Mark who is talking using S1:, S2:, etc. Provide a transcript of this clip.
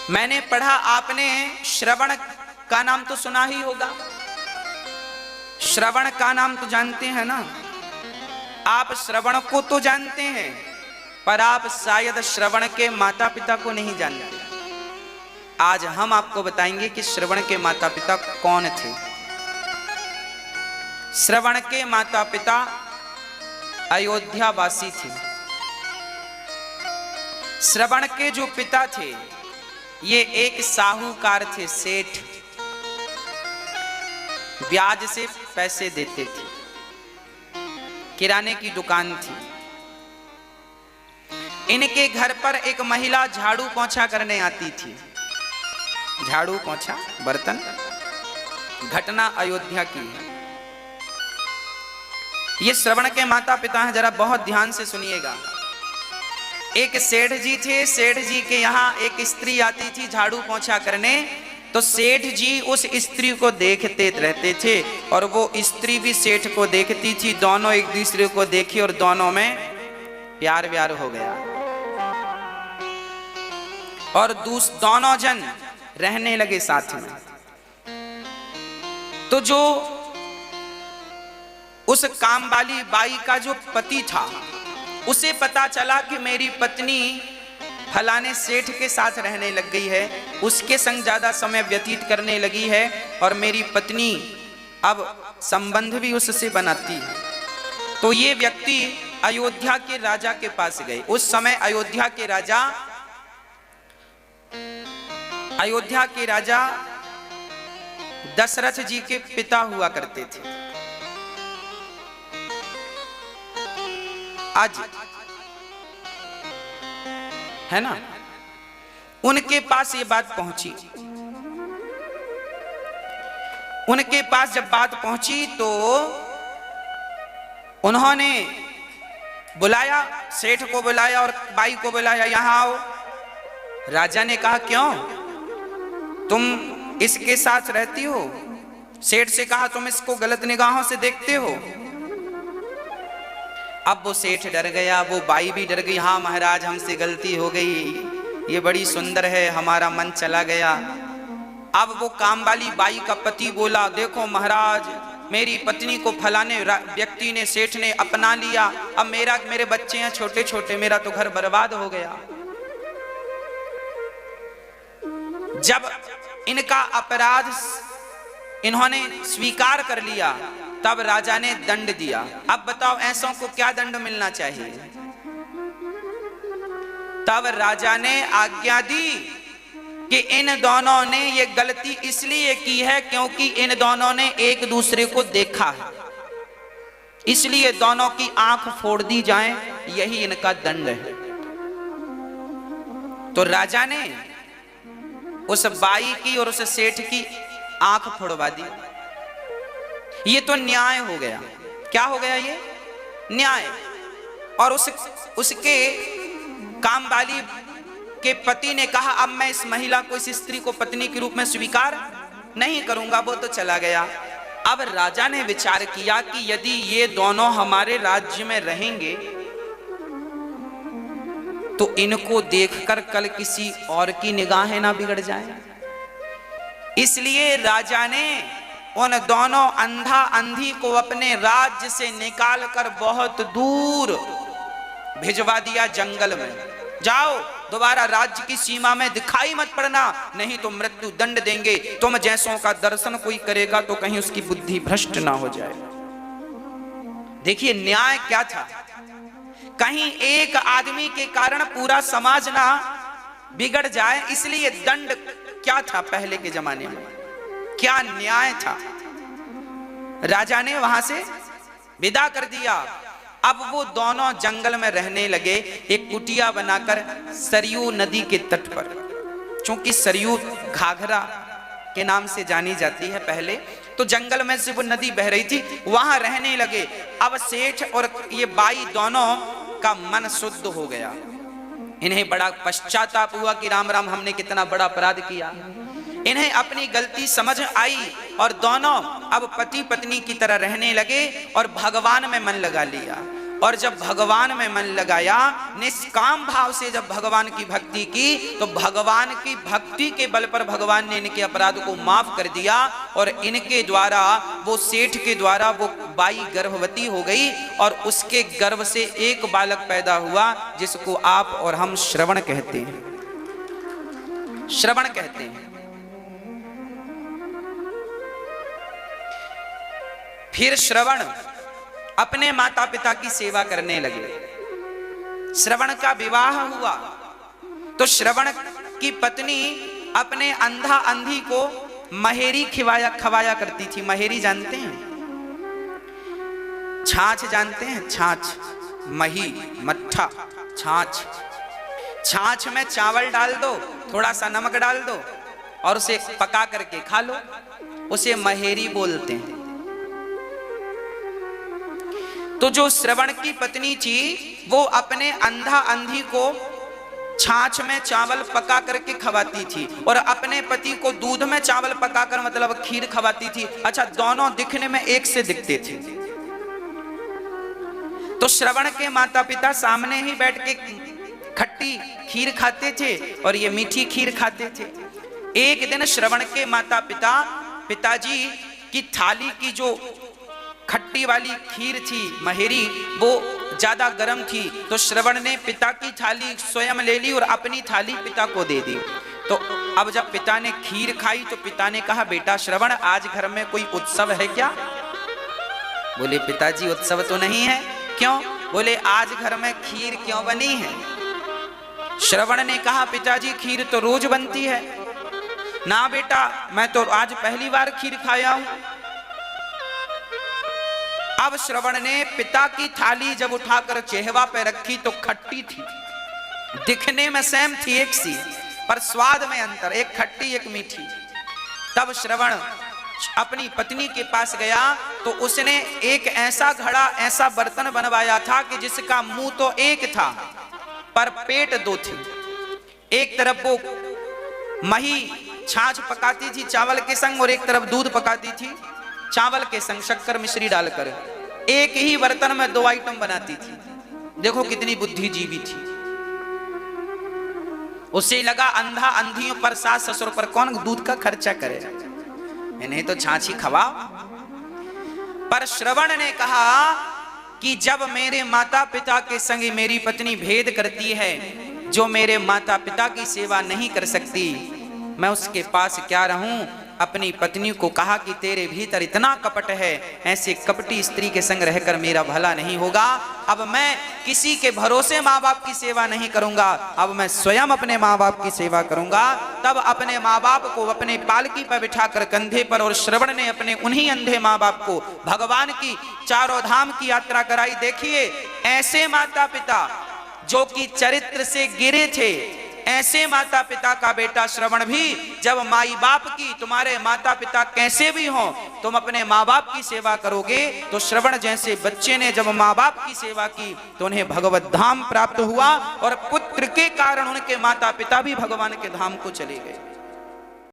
S1: मैंने पढ़ा, आपने श्रवण का नाम तो सुना ही होगा। श्रवण का नाम तो जानते हैं ना आप? श्रवण को तो जानते हैं, पर आप शायद श्रवण के माता पिता को नहीं जानते। आज हम आपको बताएंगे कि श्रवण के माता पिता कौन थे। श्रवण के माता पिता अयोध्या वासी थे। श्रवण के जो पिता थे ये एक साहूकार थे, सेठ। ब्याज से पैसे देते थे, किराने की दुकान थी। इनके घर पर एक महिला झाड़ू पोंछा करने आती थी। झाड़ू पोंछा बर्तन, घटना अयोध्या की है। ये श्रवण के माता पिता हैं, जरा बहुत ध्यान से सुनिएगा। एक सेठ जी थे, सेठ जी के यहाँ एक स्त्री आती थी झाड़ू पोंछा करने, तो सेठ जी उस स्त्री को देखते रहते थे और वो स्त्री भी सेठ को देखती थी। दोनों एक दूसरे को देखी और दोनों में प्यार व्यार हो गया और दोनों जन रहने लगे साथ में। तो जो उस काम वाली बाई का जो पति था उसे पता चला कि मेरी पत्नी फलाने सेठ के साथ रहने लग गई है, उसके संग ज्यादा समय व्यतीत करने लगी है और मेरी पत्नी अब संबंध भी उससे बनाती है। तो ये व्यक्ति अयोध्या के राजा के पास गए। उस समय अयोध्या के राजा दशरथ जी के पिता हुआ करते थे। आज है ना, उनके पास ये बात पहुंची। उनके पास जब बात पहुंची तो उन्होंने बुलाया, सेठ को बुलाया और बाई को बुलाया, यहां आओ। राजा ने कहा क्यों, तुम इसके साथ रहती हो? सेठ से कहा तुम इसको गलत निगाहों से देखते हो। अब वो सेठ डर गया, वो बाई भी डर गई। हाँ महाराज, हमसे गलती हो गई, ये बड़ी सुंदर है, हमारा मन चला गया। अब वो काम वाली बाई का पति बोला, देखो महाराज, मेरी पत्नी को फलाने व्यक्ति ने, सेठ ने अपना लिया। अब मेरे बच्चे हैं छोटे छोटे, मेरा तो घर बर्बाद हो गया। जब इनका अपराध इन्होंने स्वीकार कर लिया तब राजा ने दंड दिया। अब बताओ ऐसों को क्या दंड मिलना चाहिए? तब राजा ने आज्ञा दी कि इन दोनों ने ये गलती इसलिए की है क्योंकि इन दोनों ने एक दूसरे को देखा है, इसलिए दोनों की आंख फोड़ दी जाए, यही इनका दंड है। तो राजा ने उस बाई की और उस सेठ की आंख फोड़वा दी। ये तो न्याय हो गया। क्या हो गया? ये न्याय। और उसके काम वाली के पति ने कहा अब मैं इस महिला को, इस स्त्री को पत्नी के रूप में स्वीकार नहीं करूंगा। वो तो चला गया। अब राजा ने विचार किया कि यदि ये दोनों हमारे राज्य में रहेंगे तो इनको देखकर कल किसी और की निगाहें ना बिगड़ जाए। इसलिए राजा ने उन दोनों अंधा अंधी को अपने राज्य से निकालकर बहुत दूर भिजवा दिया, जंगल में। जाओ, दोबारा राज्य की सीमा में दिखाई मत पड़ना, नहीं तो मृत्यु दंड देंगे। तुम जैसों का दर्शन कोई करेगा तो कहीं उसकी बुद्धि भ्रष्ट ना हो जाए। देखिए न्याय क्या था। कहीं एक आदमी के कारण पूरा समाज ना बिगड़ जाए, इसलिए दंड क्या था पहले के जमाने में, क्या न्याय था। राजा ने वहां से विदा कर दिया। अब वो दोनों जंगल में रहने लगे, एक कुटिया बनाकर सरयू नदी के तट पर। चूंकि सरयू घाघरा के नाम से जानी जाती है, पहले तो जंगल में से वो नदी बह रही थी, वहां रहने लगे। अब सेठ और ये बाई दोनों का मन शुद्ध हो गया। इन्हें बड़ा पश्चाताप हुआ कि राम राम, हमने कितना बड़ा अपराध किया। इन्हें अपनी गलती समझ आई और दोनों अब पति पत्नी की तरह रहने लगे और भगवान में मन लगा लिया। और जब भगवान में मन लगाया, निष्काम भाव से जब भगवान की भक्ति की, तो भगवान की भक्ति के बल पर भगवान ने इनके अपराध को माफ कर दिया और इनके द्वारा, वो सेठ के द्वारा वो बाई गर्भवती हो गई और उसके गर्भ से एक बालक पैदा हुआ जिसको आप और हम श्रवण कहते हैं। श्रवण कहते हैं। फिर श्रवण अपने माता पिता की सेवा करने लगे। श्रवण का विवाह हुआ तो श्रवण की पत्नी अपने अंधा अंधी को महेरी खवाया करती थी। महेरी जानते हैं? छाछ जानते हैं? छाछ, मही, मट्ठा, छाछ। छाछ में चावल डाल दो, थोड़ा सा नमक डाल दो और उसे पका करके खा लो, उसे महेरी बोलते हैं। तो जो श्रवण की पत्नी थी वो अपने अंधा अंधी को छाछ में चावल पका करके खवाती थी और अपने पति को दूध में चावल पकाकर मतलब खीर खवाती थी। अच्छा, दोनों दिखने में एक से दिखते थे। तो श्रवण के माता पिता सामने ही बैठ के खट्टी खीर खाते थे और ये मीठी खीर खाते थे। एक दिन श्रवण के माता पिताजी की थाली की जो खट्टी वाली खीर थी महेरी, वो ज्यादा गर्म थी, तो श्रवण ने पिता की थाली स्वयं ले ली और अपनी थाली पिता को दे दी। तो अब जब पिता ने खीर खाई तो पिता ने कहा, बेटा श्रवण, आज घर में कोई उत्सव है क्या? बोले, पिताजी उत्सव तो नहीं है। क्यों? बोले, आज घर में खीर क्यों बनी है? श्रवण ने कहा, पिताजी खीर तो रोज बनती है। ना बेटा, मैं तो आज पहली बार खीर खाया हूं। अब श्रवण ने पिता की थाली जब उठाकर चेहवा पे रखी तो खट्टी थी, दिखने में सेम थी एक सी, पर स्वाद में अंतर, एक खट्टी एक मीठी। तब श्रवण अपनी पत्नी के पास गया तो उसने एक ऐसा घड़ा, ऐसा बर्तन बनवाया था कि जिसका मुंह तो एक था पर पेट दो थे। एक तरफ वो मही छाछ पकाती थी चावल के संग और एक तरफ दूध पकाती थी चावल के संग शक्कर मिश्री डालकर। एक ही बर्तन में 2 आइटम बनाती थी। देखो कितनी बुद्धिजीवी थी। उसे लगा अंधा अंधियों पर, सास ससुर पर कौन दूध का खर्चा करे, इन्हें तो छाछी खवाओ। पर श्रवण ने कहा कि जब मेरे माता पिता के संग मेरी पत्नी भेद करती है, जो मेरे माता पिता की सेवा नहीं कर सकती, मैं उसके पास क्या रहूं। अपनी पत्नी को कहा कि तेरे भीतर इतना कपट है, ऐसे कपटी स्त्री के संग रहकर मेरा भला नहीं होगा। अब मैं किसी के भरोसे माँ बाप की सेवा नहीं करूंगा, अब मैं स्वयं अपने माँ बाप की सेवा करूंगा। तब अपने माँ बाप को अपने पालकी पर बिठाकर कंधे पर, और श्रवण ने अपने उन्हीं अंधे माँ बाप को भगवान की चारों धाम की यात्रा कराई। देखिए, ऐसे माता पिता जो कि चरित्र से गिरे थे, ऐसे माता पिता का बेटा श्रवण भी जब माई बाप की, तुम्हारे माता पिता कैसे भी हों, तुम अपने माँ बाप की सेवा करोगे, तो श्रवण जैसे बच्चे ने जब माँ बाप की सेवा की तो उन्हें भगवत धाम प्राप्त हुआ और पुत्र के कारण उनके माता पिता भी भगवान के धाम को चले गए।